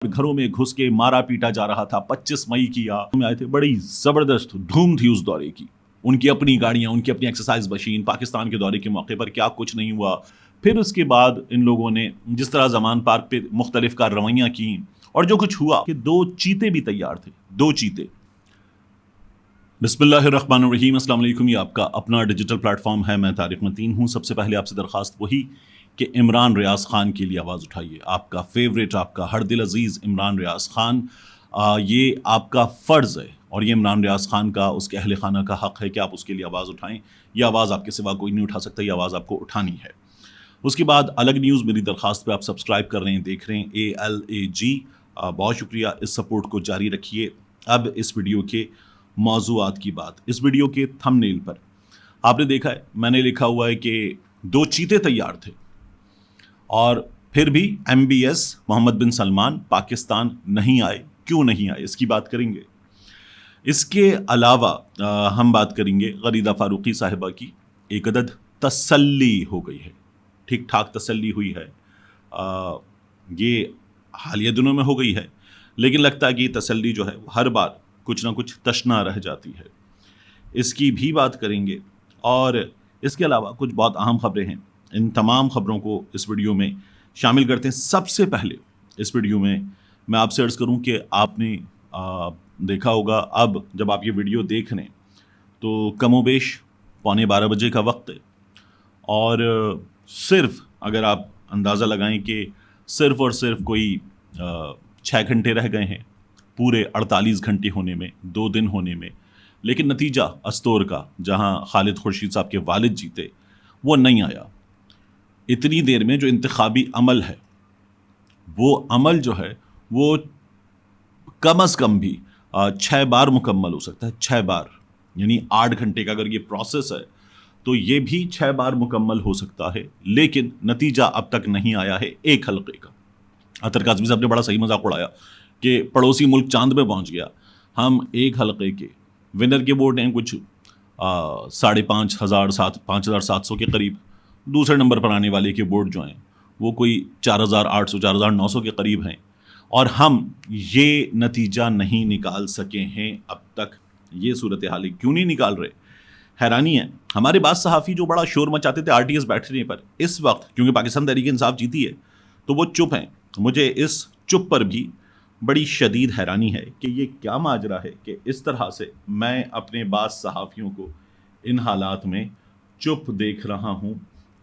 گھروں میں گھس کے مارا پیٹا جا رہا تھا. 25 مئی کی میں آئے تھے. بڑی زبردست دھوم تھی اس دورے کی. ان کی اپنی گاڑیاں, ان کی اپنی ایکسرسائز مشین. پاکستان کے دورے کے موقع پر کیا کچھ نہیں ہوا. پھر اس کے بعد ان لوگوں نے جس طرح زمان پارک پہ مختلف کارروائیاں کی اور جو کچھ ہوا کہ 2 چیتے بھی تیار تھے. 2 چیتے. بسم اللہ الرحمن الرحیم. السلام علیکم. یہ آپ کا اپنا ڈیجیٹل پلیٹ فارم ہے. میں طارق متین ہوں. سب سے پہلے آپ سے درخواست وہی کہ عمران ریاض خان کے لیے آواز اٹھائیے. آپ کا فیوریٹ, آپ کا ہر دل عزیز عمران ریاض خان. یہ آپ کا فرض ہے اور یہ عمران ریاض خان کا, اس کے اہل خانہ کا حق ہے کہ آپ اس کے لیے آواز اٹھائیں. یہ آواز آپ کے سوا کوئی نہیں اٹھا سکتا. یہ آواز آپ کو اٹھانی ہے. اس کے بعد الگ نیوز میری درخواست پہ آپ سبسکرائب کر رہے ہیں, دیکھ رہے ہیں ALAG. بہت شکریہ. اس سپورٹ کو جاری رکھیے. اب اس ویڈیو کے موضوعات کی بات. اس ویڈیو کے تھم نیل پر آپ نے دیکھا ہے, میں نے لکھا ہوا ہے کہ 2 چیتے تیار تھے اور پھر بھی MBS محمد بن سلمان پاکستان نہیں آئے. کیوں نہیں آئے, اس کی بات کریں گے. اس کے علاوہ ہم بات کریں گے غریدہ فاروقی صاحبہ کی. ایک عدد تسلی ہو گئی ہے, ٹھیک ٹھاک تسلی ہوئی ہے. یہ حالیہ دنوں میں ہو گئی ہے, لیکن لگتا ہے کہ یہ تسلی جو ہے ہر بار کچھ نہ کچھ تشنا رہ جاتی ہے. اس کی بھی بات کریں گے. اور اس کے علاوہ کچھ بہت اہم خبریں ہیں. ان تمام خبروں کو اس ویڈیو میں شامل کرتے ہیں. سب سے پہلے اس ویڈیو میں آپ سے عرض کروں کہ آپ نے دیکھا ہوگا, اب جب آپ یہ ویڈیو دیکھ رہے ہیں تو کم و بیش 11:15 بجے کا وقت ہے. اور صرف اگر آپ اندازہ لگائیں کہ صرف اور صرف کوئی 6 گھنٹے رہ گئے ہیں پورے 48 گھنٹے ہونے میں, 2 دن ہونے میں. لیکن نتیجہ استور کا, جہاں خالد خورشید صاحب کے والد جیتے, وہ نہیں آیا. اتنی دیر میں جو انتخابی عمل ہے, وہ عمل جو ہے وہ کم از کم بھی 6 بار مکمل ہو سکتا ہے. 6 بار یعنی 8 گھنٹے کا اگر یہ پروسیس ہے تو یہ بھی 6 بار مکمل ہو سکتا ہے. لیکن نتیجہ اب تک نہیں آیا ہے ایک حلقے کا. اطہر کاظمی صاحب نے بڑا صحیح مذاق اڑایا کہ پڑوسی ملک چاند پہ پہنچ گیا. ہم ایک حلقے کے ونر کے ووٹ ہیں کچھ 5,700 کے قریب. دوسرے نمبر پر آنے والے کے ووٹ جو ہیں وہ کوئی 4,800 4,900 کے قریب ہیں. اور ہم یہ نتیجہ نہیں نکال سکے ہیں اب تک. یہ صورتحال ہے. کیوں نہیں نکال رہے؟ حیرانی ہے. ہمارے بعض صحافی جو بڑا شور مچاتے تھے RTS بیٹھنے پر, اس وقت کیونکہ پاکستان تحریک انصاف جیتی ہے تو وہ چپ ہیں. مجھے اس چپ پر بھی بڑی شدید حیرانی ہے کہ یہ کیا ماجرا ہے کہ اس طرح سے میں اپنے بعض صحافیوں کو ان حالات میں چپ دیکھ رہا ہوں.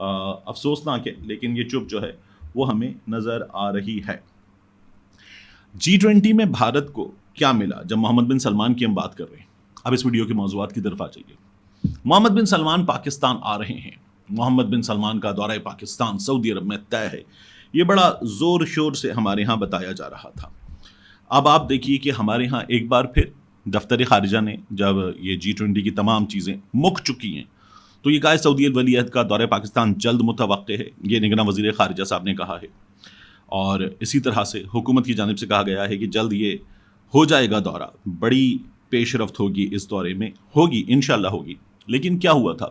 افسوسناک ہے, لیکن یہ چپ جو ہے وہ ہمیں نظر آ رہی ہے. G20 میں بھارت کو کیا ملا جب محمد بن سلمان کی ہم بات کر رہے ہیں. اب اس ویڈیو کے موضوعات کی طرف آ جائیے. محمد بن سلمان پاکستان آ رہے ہیں. محمد بن سلمان کا دورہ پاکستان سعودی عرب میں طے ہے. یہ بڑا زور شور سے ہمارے ہاں بتایا جا رہا تھا. اب آپ دیکھیے کہ ہمارے ہاں ایک بار پھر دفتر خارجہ نے جب یہ G20 کی تمام چیزیں مک چکی ہیں تو یہ کہا سعودی ولی عہد کا دورہ پاکستان جلد متوقع ہے. یہ نگراں وزیر خارجہ صاحب نے کہا ہے. اور اسی طرح سے حکومت کی جانب سے کہا گیا ہے کہ جلد یہ ہو جائے گا دورہ. بڑی پیش رفت ہوگی اس دورے میں, ہوگی انشاءاللہ ہوگی. لیکن کیا ہوا تھا,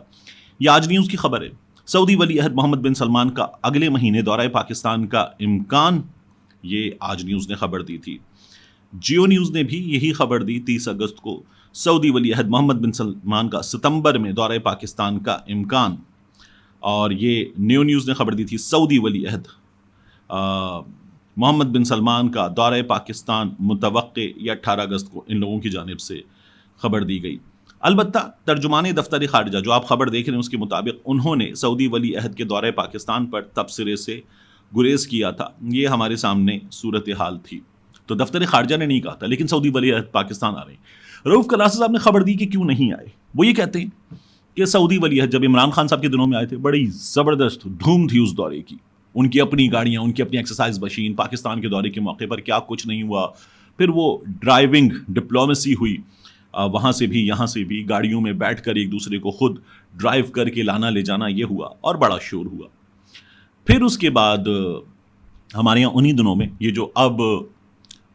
یہ آج نیوز کی خبر ہے. سعودی ولی عہد محمد بن سلمان کا اگلے مہینے دورہ پاکستان کا امکان. یہ آج نیوز نے خبر دی تھی. جیو نیوز نے بھی یہی خبر دی 30 اگست کو. سعودی ولی عہد محمد بن سلمان کا ستمبر میں دورہ پاکستان کا امکان. اور یہ نیو نیوز نے خبر دی تھی سعودی ولی عہد محمد بن سلمان کا دورہ پاکستان متوقع. یہ 18 اگست کو ان لوگوں کی جانب سے خبر دی گئی. البتہ ترجمان دفتر خارجہ جو آپ خبر دیکھ رہے ہیں اس کے مطابق انہوں نے سعودی ولی عہد کے دورہ پاکستان پر تبصرے سے گریز کیا تھا. یہ ہمارے سامنے صورتحال تھی. تو دفتر خارجہ نے نہیں کہا تھا, لیکن سعودی ولی عہد پاکستان آ رہے ہیں. رؤف کلاسز صاحب نے خبر دی کہ کیوں نہیں آئے. وہ یہ کہتے ہیں کہ سعودی ولی عہد جب عمران خان صاحب کے دنوں میں آئے تھے بڑی زبردست دھوم تھی اس دورے کی. ان کی اپنی گاڑیاں, ان کی اپنی ایکسرسائز مشین. پاکستان کے دورے کے موقع پر کیا کچھ نہیں ہوا. پھر وہ ڈرائیونگ ڈپلومیسی ہوئی, وہاں سے بھی یہاں سے بھی گاڑیوں میں بیٹھ کر ایک دوسرے کو خود ڈرائیو کر کے لانا لے جانا, یہ ہوا اور بڑا شور ہوا. پھر اس کے بعد ہمارے یہاں انہی دنوں میں یہ جو اب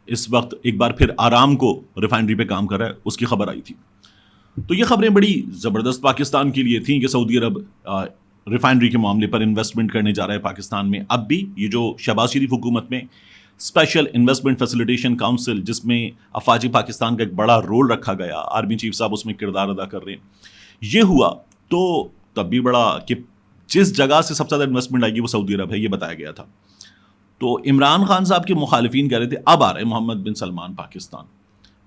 اس وقت ایک بار پھر آرام کو ریفائنری پہ کام کر رہا ہے اس کی خبر آئی تھی. تو یہ خبریں بڑی زبردست پاکستان کے لیے تھیں کہ سعودی عرب ریفائنری کے معاملے پر انویسٹمنٹ کرنے جا رہا ہے پاکستان میں. اب بھی یہ جو شہباز شریف حکومت میں اسپیشل انویسٹمنٹ فیسیلیٹیشن کاؤنسل جس میں افواج پاکستان کا ایک بڑا رول رکھا گیا, آرمی چیف صاحب اس میں کردار ادا کر رہے ہیں, یہ ہوا تو تب بھی بڑا کہ جس جگہ سے سب سے زیادہ انویسٹمنٹ آئے گی وہ سعودی عرب ہے, یہ بتایا گیا تھا. تو عمران خان صاحب کے مخالفین کہہ رہے تھے اب آ رہے محمد بن سلمان پاکستان.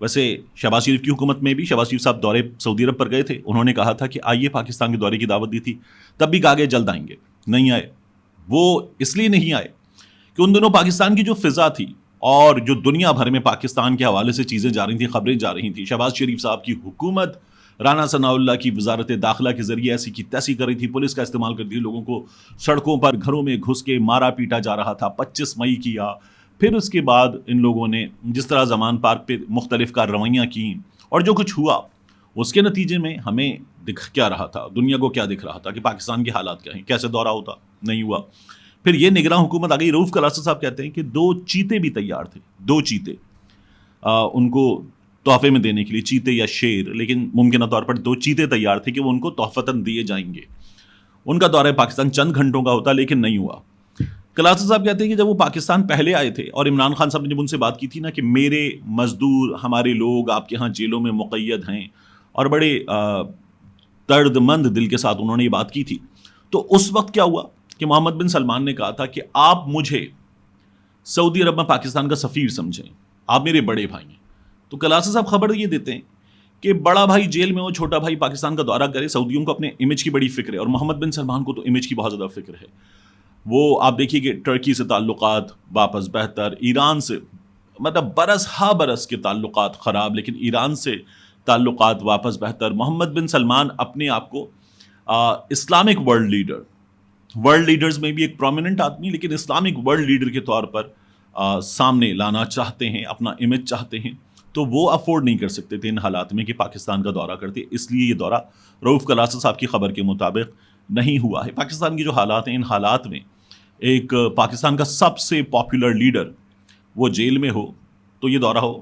ویسے شہباز شریف کی حکومت میں بھی شہباز شریف صاحب دورے سعودی عرب پر گئے تھے, انہوں نے کہا تھا کہ آئیے پاکستان کے دورے کی دعوت دی تھی, تب بھی کہا گیا جلد آئیں گے, نہیں آئے. وہ اس لیے نہیں آئے کہ ان دنوں پاکستان کی جو فضا تھی اور جو دنیا بھر میں پاکستان کے حوالے سے چیزیں جا رہی تھیں, خبریں جا رہی تھیں, شہباز شریف صاحب کی حکومت رانا ثناء اللہ کی وزارت داخلہ کے ذریعے ایسی کی تیسی کر رہی تھی, پولیس کا استعمال کر دی, لوگوں کو سڑکوں پر گھروں میں گھس کے مارا پیٹا جا رہا تھا. 25 مئی کیا, پھر اس کے بعد ان لوگوں نے جس طرح زمان پارک پہ مختلف کارروائیاں کیں اور جو کچھ ہوا اس کے نتیجے میں ہمیں دکھ کیا رہا تھا, دنیا کو کیا دکھ رہا تھا کہ پاکستان کے حالات کیا ہیں, کیسے دورہ ہوتا, نہیں ہوا. پھر یہ نگراں حکومت آ گئی. رؤوف کلاسر صاحب کہتے ہیں کہ 2 چیتے بھی تیار تھے, 2 چیتے ان کو تحفے میں دینے کے لیے, چیتے یا شیر, لیکن ممکنہ طور پر 2 چیتے تیار تھے کہ وہ ان کو تحفتاً دیے جائیں گے. ان کا دورہ پاکستان چند گھنٹوں کا ہوتا لیکن نہیں ہوا. کلاسر صاحب کہتے ہیں کہ جب وہ پاکستان پہلے آئے تھے اور عمران خان صاحب نے جب ان سے بات کی تھی نا کہ میرے مزدور ہمارے لوگ آپ کے ہاں جیلوں میں مقید ہیں, اور بڑے درد مند دل کے ساتھ انہوں نے یہ بات کی تھی, تو اس وقت کیا ہوا کہ محمد بن سلمان نے کہا تھا کہ آپ مجھے سعودی عرب میں پاکستان کا سفیر سمجھیں, آپ میرے بڑے بھائی ہیں. تو کلاسر صاحب خبر یہ دیتے ہیں کہ بڑا بھائی جیل میں ہو, چھوٹا بھائی پاکستان کا دورہ کرے, سعودیوں کو اپنے امیج کی بڑی فکر ہے, اور محمد بن سلمان کو تو امیج کی بہت زیادہ فکر ہے. وہ آپ دیکھیے کہ ٹرکی سے تعلقات واپس بہتر, ایران سے مطلب برس ہا برس کے تعلقات خراب, لیکن ایران سے تعلقات واپس بہتر. محمد بن سلمان اپنے آپ کو Islamic world leader, world leaders میں بھی ایک پرومیننٹ آدمی, لیکن اسلامک ورلڈ لیڈر کے طور پر سامنے لانا چاہتے ہیں, اپنا امیج چاہتے ہیں. تو وہ افورڈ نہیں کر سکتے تھے ان حالات میں کہ پاکستان کا دورہ کرتے, اس لیے یہ دورہ رؤوف کلاسر صاحب کی خبر کے مطابق نہیں ہوا ہے. پاکستان کے جو حالات ہیں, ان حالات میں ایک پاکستان کا سب سے پاپولر لیڈر وہ جیل میں ہو تو یہ دورہ ہو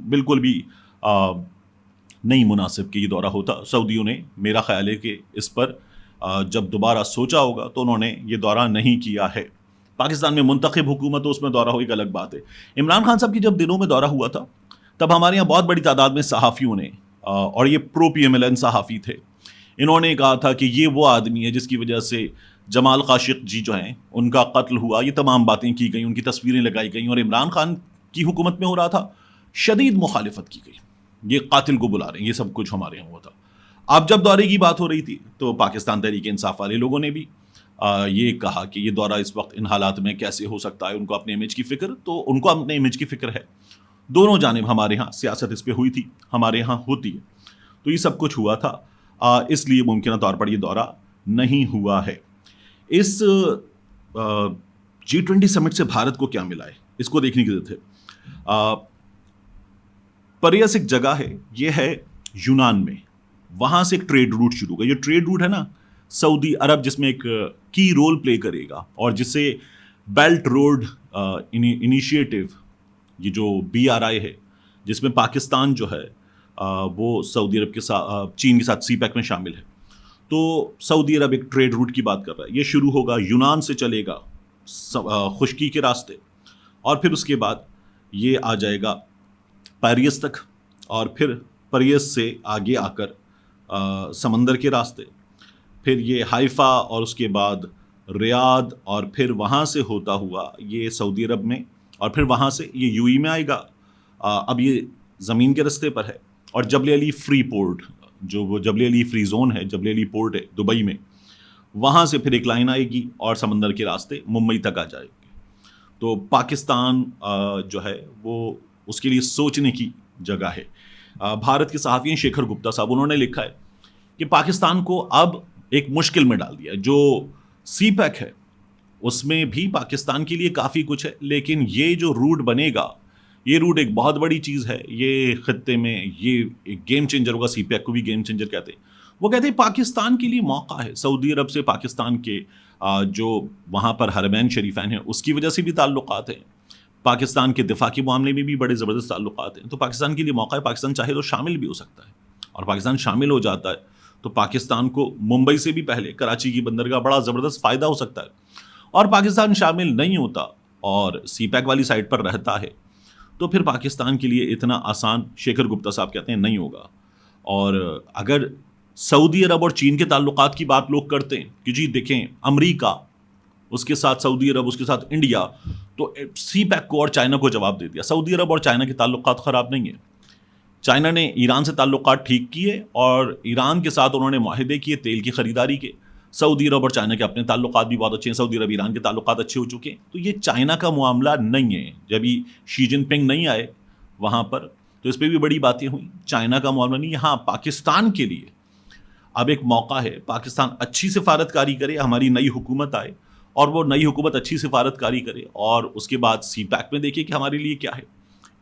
بالکل بھی نہیں مناسب کہ یہ دورہ ہوتا. سعودیوں نے میرا خیال ہے کہ اس پر جب دوبارہ سوچا ہوگا تو انہوں نے یہ دورہ نہیں کیا ہے. پاکستان میں منتخب حکومت ہو, اس میں دورہ ہو, ایک الگ بات ہے. عمران خان صاحب کی جب دنوں میں دورہ ہوا تھا تب ہمارے یہاں بہت بڑی تعداد میں صحافیوں نے, اور یہ پرو پی ایم ایل این صحافی تھے, انہوں نے کہا تھا کہ یہ وہ آدمی ہے جس کی وجہ سے جمال خاشق جی جو ہیں ان کا قتل ہوا. یہ تمام باتیں کی گئیں, ان کی تصویریں لگائی گئیں, اور عمران خان کی حکومت میں ہو رہا تھا, شدید مخالفت کی گئی, یہ قاتل کو بلا رہے ہیں, یہ سب کچھ ہمارے یہاں ہوا تھا. اب جب دورے کی بات ہو رہی تھی تو پاکستان تحریک انصاف والے لوگوں نے بھی یہ کہا کہ یہ دورہ اس وقت ان حالات میں کیسے ہو سکتا ہے, ان کو اپنے امیج کی فکر, تو ان کو اپنے امیج کی فکر ہے. دونوں جانب ہمارے ہاں سیاست اس پہ ہوئی تھی, ہمارے ہاں ہوتی ہے, تو یہ سب کچھ ہوا تھا, اس لیے ممکنہ طور پر یہ دورہ نہیں ہوا ہے. اس G20 سمٹ سے بھارت کو کیا ملا ہے, اس کو دیکھنے کی ضرورت ہے. پریس ایک جگہ ہے, یہ ہے یونان میں, وہاں سے ایک ٹریڈ روٹ شروع ہوگا. یہ ٹریڈ روٹ ہے نا سعودی عرب جس میں ایک کی رول پلے کرے گا, اور جسے بیلٹ روڈ انیشیٹو, یہ جو BRI ہے جس میں پاکستان جو ہے وہ سعودی عرب کے ساتھ, چین کے ساتھ سی پیک میں شامل ہے. تو سعودی عرب ایک ٹریڈ روٹ کی بات کر رہا ہے. یہ شروع ہوگا یونان سے, چلے گا خشکی کے راستے, اور پھر اس کے بعد یہ آ جائے گا پیرس تک, اور پھر پیرس سے آگے آ کر سمندر کے راستے, پھر یہ حائفہ, اور اس کے بعد ریاض, اور پھر وہاں سے ہوتا ہوا یہ سعودی عرب میں, اور پھر وہاں سے یہ UAE میں آئے گا. اب یہ زمین کے راستے پر ہے, اور جبل علی فری پورٹ, جو وہ جبل علی فری زون ہے, جبل علی پورٹ ہے دبئی میں, وہاں سے پھر ایک لائن آئے گی اور سمندر کے راستے ممبئی تک آ جائے گی. تو پاکستان جو ہے وہ اس کے لیے سوچنے کی جگہ ہے. بھارت کے صحافی شیکھر گپتا صاحب, انہوں نے لکھا ہے کہ پاکستان کو اب ایک مشکل میں ڈال دیا. جو سی پیک ہے اس میں بھی پاکستان کے لیے کافی کچھ ہے, لیکن یہ جو روٹ بنے گا, یہ روٹ ایک بہت بڑی چیز ہے. یہ خطے میں یہ ایک گیم چینجر ہوگا. سی پیک کو بھی گیم چینجر کہتے ہیں. وہ کہتے ہیں پاکستان کے لیے موقع ہے. سعودی عرب سے پاکستان کے جو وہاں پر حرمین شریفین ہیں اس کی وجہ سے بھی تعلقات ہیں. پاکستان کے دفاع کے معاملے میں بھی بڑے زبردست تعلقات ہیں. تو پاکستان کے لیے موقع ہے. پاکستان چاہے تو شامل بھی ہو سکتا ہے, اور پاکستان شامل ہو جاتا ہے تو پاکستان کو ممبئی سے بھی پہلے کراچی کی بندرگاہ بڑا زبردست فائدہ ہو سکتا ہے. اور پاکستان شامل نہیں ہوتا اور سی پیک والی سائٹ پر رہتا ہے تو پھر پاکستان کے لیے اتنا آسان شیکھر گپتا صاحب کہتے ہیں نہیں ہوگا. اور اگر سعودی عرب اور چین کے تعلقات کی بات لوگ کرتے ہیں کہ جی دیکھیں امریکہ اس کے ساتھ سعودی عرب اس کے ساتھ انڈیا, تو سی پیک کو اور چائنا کو جواب دے دیا. سعودی عرب اور چائنا کے تعلقات خراب نہیں ہیں. چائنا نے ایران سے تعلقات ٹھیک کیے اور ایران کے ساتھ انہوں نے معاہدے کیے تیل کی خریداری کے. سعودی عرب اور چائنا کے اپنے تعلقات بھی بہت اچھے ہیں. سعودی عرب ایران کے تعلقات اچھے ہو چکے ہیں. تو یہ چائنا کا معاملہ نہیں ہے. جب شی جن پنگ نہیں آئے وہاں پر تو اس پہ بھی بڑی باتیں ہوئیں. چائنا کا معاملہ نہیں. ہاں پاکستان کے لیے اب ایک موقع ہے, پاکستان اچھی سفارتکاری کرے, ہماری نئی حکومت آئے اور وہ نئی حکومت اچھی سفارتکاری کرے اور اس کے بعد سی پیک میں دیکھیں کہ ہمارے لیے کیا ہے,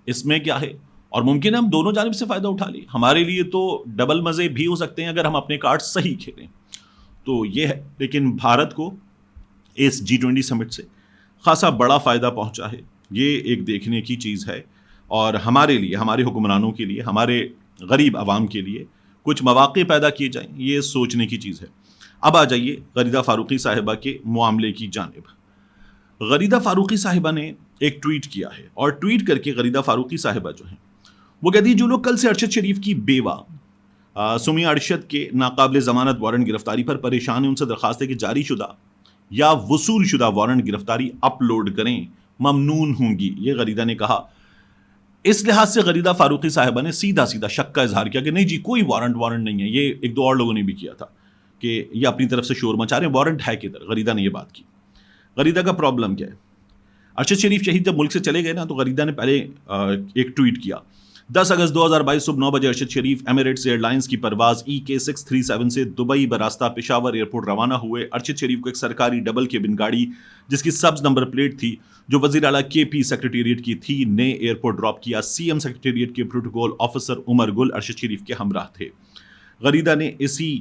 اس میں کیا ہے, اور ممکن ہے ہم دونوں جانب سے فائدہ اٹھا لیں. ہمارے لیے تو ڈبل مزے بھی ہو سکتے ہیں اگر ہم اپنے کارڈ صحیح کھیلیں. تو یہ ہے. لیکن بھارت کو اس G20 سمٹ سے خاصا بڑا فائدہ پہنچا ہے, یہ ایک دیکھنے کی چیز ہے. اور ہمارے لیے, ہمارے حکمرانوں کے لیے, ہمارے غریب عوام کے لیے کچھ مواقع پیدا کیے جائیں, یہ سوچنے کی چیز ہے. اب آ جائیے غریدہ فاروقی صاحبہ کے معاملے کی جانب. غریدہ فاروقی صاحبہ نے ایک ٹویٹ کیا ہے اور ٹویٹ کر کے غریدہ فاروقی صاحبہ جو ہیں وہ کہتی ہے جو لوگ کل سے ارشد شریف کی بیوہ سمیہ ارشد کے ناقابل ضمانت وارنٹ گرفتاری پر پریشان ہیں, ان سے درخواست ہے کہ جاری شدہ یا وصول شدہ وارنٹ گرفتاری اپلوڈ کریں, ممنون ہوں گی. یہ غریدہ نے کہا. اس لحاظ سے غریدہ فاروقی صاحبہ نے سیدھا سیدھا شک کا اظہار کیا کہ نہیں جی کوئی وارنٹ نہیں ہے. یہ ایک دو اور لوگوں نے بھی کیا تھا کہ یہ اپنی طرف سے شور مچا رہے ہیں, وارنٹ ہے کدھر. غریدہ نے یہ بات کی. غریدہ کا پرابلم کیا ہے؟ ارشد شریف شہید جب ملک سے چلے گئے نا تو غریدہ نے پہلے ایک ٹویٹ کیا. 10 اگست 2022 صبح 9 بجے ارشد شریف ایمریٹس ایئر لائنس کی پرواز EK637 سے دبئی براستہ پشاور ایئرپورٹ روانہ ہوئے. ارشد شریف کو ایک سرکاری ڈبل کیبن گاڑی جس کی سبز نمبر پلیٹ تھی جو وزیر اعلیٰ KP سیکریٹریٹ کی تھی نے ایئرپورٹ ڈراپ کیا. CM سیکریٹریٹ کے پروٹوکول آفیسر عمر گل ارشد شریف کے ہمراہ تھے. غریدہ نے اسی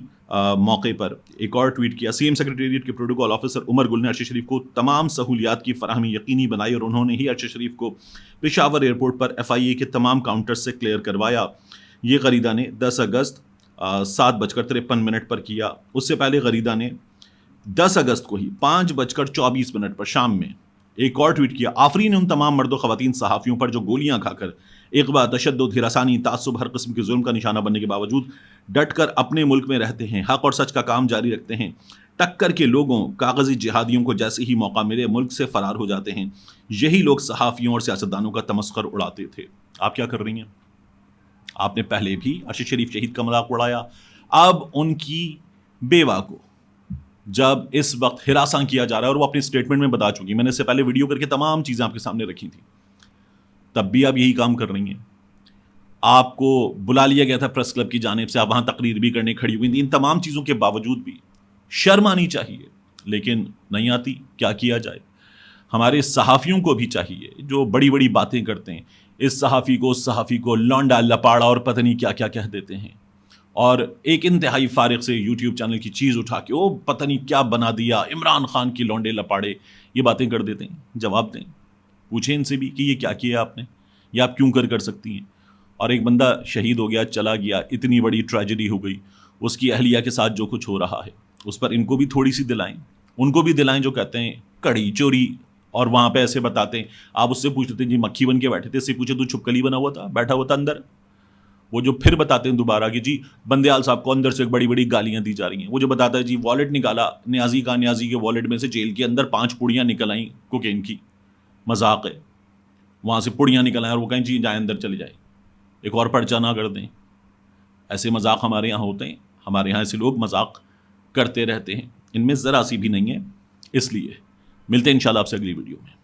موقع پر ایک اور ٹویٹ کیا. CM سیکریٹریٹ کے پروٹوکول آفیسر عمر گل نے ارشد شریف کو تمام سہولیات کی فراہمی یقینی بنائی اور انہوں نے ہی ارشد شریف کو پشاور ایئرپورٹ پر FIA کے تمام کاؤنٹر سے کلیئر کروایا. یہ غریدہ نے 10 اگست 7:53 پر کیا. اس سے پہلے غریدہ نے 10 اگست کو ہی 5:24 پر شام میں ایک اور ٹویٹ کیا. آفرین ان تمام مرد و خواتین صحافیوں پر جو گولیاں کھا کر اغوا, تشدد, ہراسانی, تعصب, ہر قسم کے ظلم کا نشانہ بننے کے باوجود ڈٹ کر اپنے ملک میں رہتے ہیں, حق اور سچ کا کام جاری رکھتے ہیں. ٹکر کے لوگوں, کاغذی جہادیوں کو جیسے ہی موقع ملے ملک سے فرار ہو جاتے ہیں. یہی لوگ صحافیوں اور سیاستدانوں کا تمسخر اڑاتے تھے. آپ کیا کر رہی ہیں؟ آپ نے پہلے بھی ارشد شریف شہید کا مذاق اڑایا. اب ان کی بیوہ کو جب اس وقت ہراساں کیا جا رہا ہے اور وہ اپنی سٹیٹمنٹ میں بتا چکی, میں نے اس سے پہلے ویڈیو کر کے تمام چیزیں آپ کے سامنے رکھی تھیں, تب بھی آپ یہی کام کر رہی ہیں. آپ کو بلا لیا گیا تھا پریس کلب کی جانب سے, آپ وہاں تقریر بھی کرنے کھڑی ہوئی تھیں. ان تمام چیزوں کے باوجود بھی شرم آنی چاہیے, لیکن نہیں آتی. کیا کیا جائے؟ ہمارے صحافیوں کو بھی چاہیے جو بڑی بڑی باتیں کرتے ہیں, اس صحافی کو لانڈا لپاڑا اور پتہ نہیں کیا کیا کہہ دیتے ہیں, اور ایک انتہائی فارغ سے یوٹیوب چینل کی چیز اٹھا کے وہ پتہ نہیں کیا بنا دیا, عمران خان کی لانڈے لپاڑے, یہ باتیں کر دیتے ہیں. جواب دیں, پوچھیں ان سے بھی کہ یہ کیا کیا آپ نے, یہ آپ کیوں کر سکتی ہیں. اور ایک بندہ شہید ہو گیا, چلا گیا, اتنی بڑی ٹریجڈی ہو گئی, اس کی اہلیہ کے ساتھ جو کچھ ہو رہا ہے اس پر ان کو بھی تھوڑی سی دلائیں, ان کو بھی دلائیں جو کہتے ہیں کڑی چوری, اور وہاں پہ ایسے بتاتے ہیں. آپ اس سے پوچھتے ہیں جی مکھی بن کے بیٹھے تھے, اس سے پوچھے تو چھپکلی بنا ہوا تھا, بیٹھا ہوا تھا اندر. وہ جو پھر بتاتے ہیں دوبارہ کہ جی بندیال صاحب کو اندر سے بڑی بڑی گالیاں دی جا رہی ہیں. وہ جو بتاتا ہے جی والٹ نکالا نیازی کا, نیازی کے والٹ میں سے جیل کے اندر 5 پوڑیاں نکل آئیں کوکین کی, مذاق ہے. وہاں سے پوڑیاں نکل آئیں اور وہ کہیں جی جائیں اندر چلے جائیں, ایک اور پرچہ نہ کر دیں. ایسے مذاق ہمارے یہاں ہوتے ہیں, ہمارے یہاں ایسے لوگ مذاق کرتے رہتے ہیں, ان میں ذرا سی بھی نہیں ہے. اس لیے ملتے ہیں انشاءاللہ آپ سے اگلی ویڈیو میں.